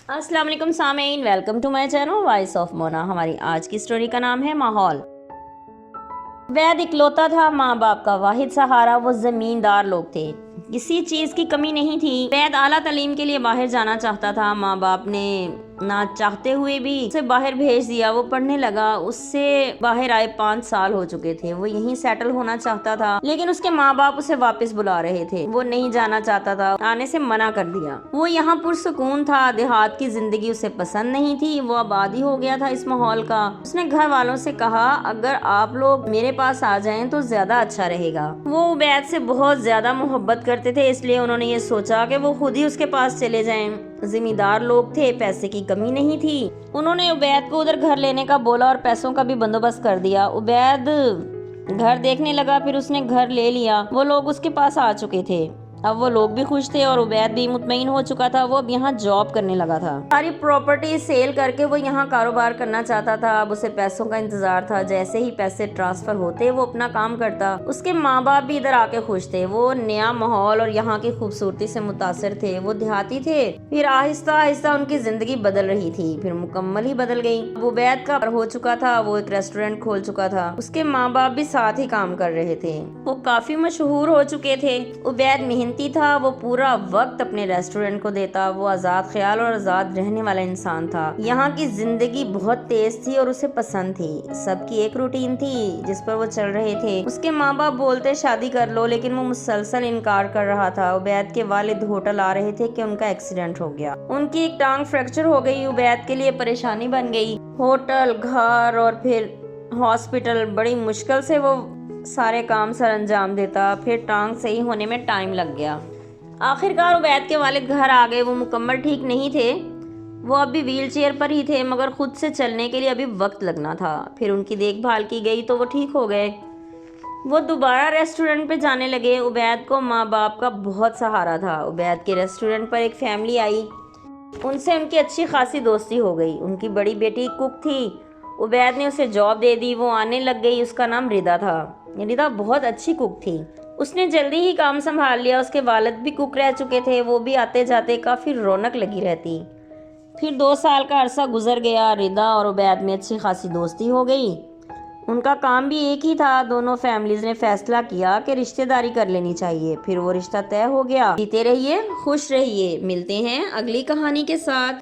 अस्सलाम वालेकुम सामीन, welcome to my channel voice of Mona. हमारी आज की स्टोरी का नाम है माहौल। वैद इकलौता था, माँ बाप का वाहिद सहारा। वो जमींदार लोग थे, किसी चीज की कमी नहीं थी। वैद आला तालीम के लिए बाहर जाना चाहता था। माँ बाप ने ना चाहते हुए भी उसे बाहर भेज दिया। वो पढ़ने लगा। उससे बाहर आए 5 साल हो चुके थे। वो यहीं सेटल होना चाहता था, लेकिन उसके माँ बाप उसे वापस बुला रहे थे। वो नहीं जाना चाहता था, आने से मना कर दिया। वो यहाँ पुरसुकून था। देहात की जिंदगी उसे पसंद नहीं थी। वो आबादी हो गया था इस माहौल का। उसने घर वालों से कहा, अगर आप लोग मेरे पास आ जाएं तो ज्यादा अच्छा रहेगा। वो उबैद से बहुत ज्यादा मोहब्बत करते थे, इसलिए उन्होंने ये सोचा कि वो खुद ही उसके पास चले जाएं। जिम्मेदार लोग थे, पैसे की कमी नहीं थी। उन्होंने उबैद को उधर घर लेने का बोला और पैसों का भी बंदोबस्त कर दिया। उबैद घर देखने लगा, फिर उसने घर ले लिया। वो लोग उसके पास आ चुके थे। अब वो लोग भी खुश थे और उबैद भी मुतमईन हो चुका था। वो अब यहाँ जॉब करने लगा था। सारी प्रॉपर्टी सेल करके वो यहाँ कारोबार करना चाहता था। अब उसे पैसों का इंतजार था। जैसे ही पैसे ट्रांसफर होते वो अपना काम करता। उसके माँ बाप भी इधर आके खुश थे। वो नया माहौल और यहाँ की खूबसूरती से मुतासिर थे। वो देहाती थे, फिर आहिस्ता आहिस्ता उनकी जिंदगी बदल रही थी, फिर मुकम्मल ही बदल गई। वो उबैद का हो चुका था। वो एक रेस्टोरेंट खोल चुका था। उसके माँ बाप भी साथ ही काम कर रहे थे। वो काफी मशहूर हो चुके थे। उबैद मेहनती था। वो पूरा वक्त अपने रेस्टोरेंट को देता। वो आजाद ख्याल और आजाद रहने वाला इंसान था। यहाँ की जिंदगी बहुत तेज थी और उसे पसंद थी। सबकी एक रूटीन थी जिस पर वो चल रहे थे। उसके माँ बाप बोलते शादी कर लो, लेकिन वो मुसलसल इनकार कर रहा था। उबैद के वालिद होटल आ रहे थे कि उनका एक्सीडेंट हो गया। उनकी एक टांग फ्रैक्चर हो गई। उबैद के लिए परेशानी बन गई। होटल, घर और फिर हॉस्पिटल, बड़ी मुश्किल से वो सारे काम सर अंजाम देता। फिर टांग सही होने में टाइम लग गया। आखिरकार उबैद के वालिद घर आ गए। वो मुकम्मल ठीक नहीं थे। वो अभी व्हील चेयर पर ही थे, मगर खुद से चलने के लिए अभी वक्त लगना था। फिर उनकी देखभाल की गई तो वो ठीक हो गए। वो दोबारा रेस्टोरेंट पे जाने लगे। उबैद को माँ बाप का बहुत सहारा था। उबैद के रेस्टोरेंट पर एक फैमिली आई। उनसे उनकी अच्छी खासी दोस्ती हो गई। उनकी बड़ी बेटी कुक थी। उबैद ने उसे जॉब दे दी। वो आने लग गई। उसका नाम रिदा था। रिदा बहुत अच्छी कुक थी। उसने जल्दी ही काम संभाल लिया। उसके वालिद भी कुक रह चुके थे। वो भी आते जाते काफ़ी रौनक लगी रहती। फिर 2 साल का अरसा गुजर गया। रिदा और उबैद में अच्छी खासी दोस्ती हो गई। उनका काम भी एक ही था। दोनों फैमिलीज ने फैसला किया कि रिश्तेदारी कर लेनी चाहिए। फिर वो रिश्ता तय हो गया। जीते रहिए, खुश रहिए। मिलते हैं अगली कहानी के साथ।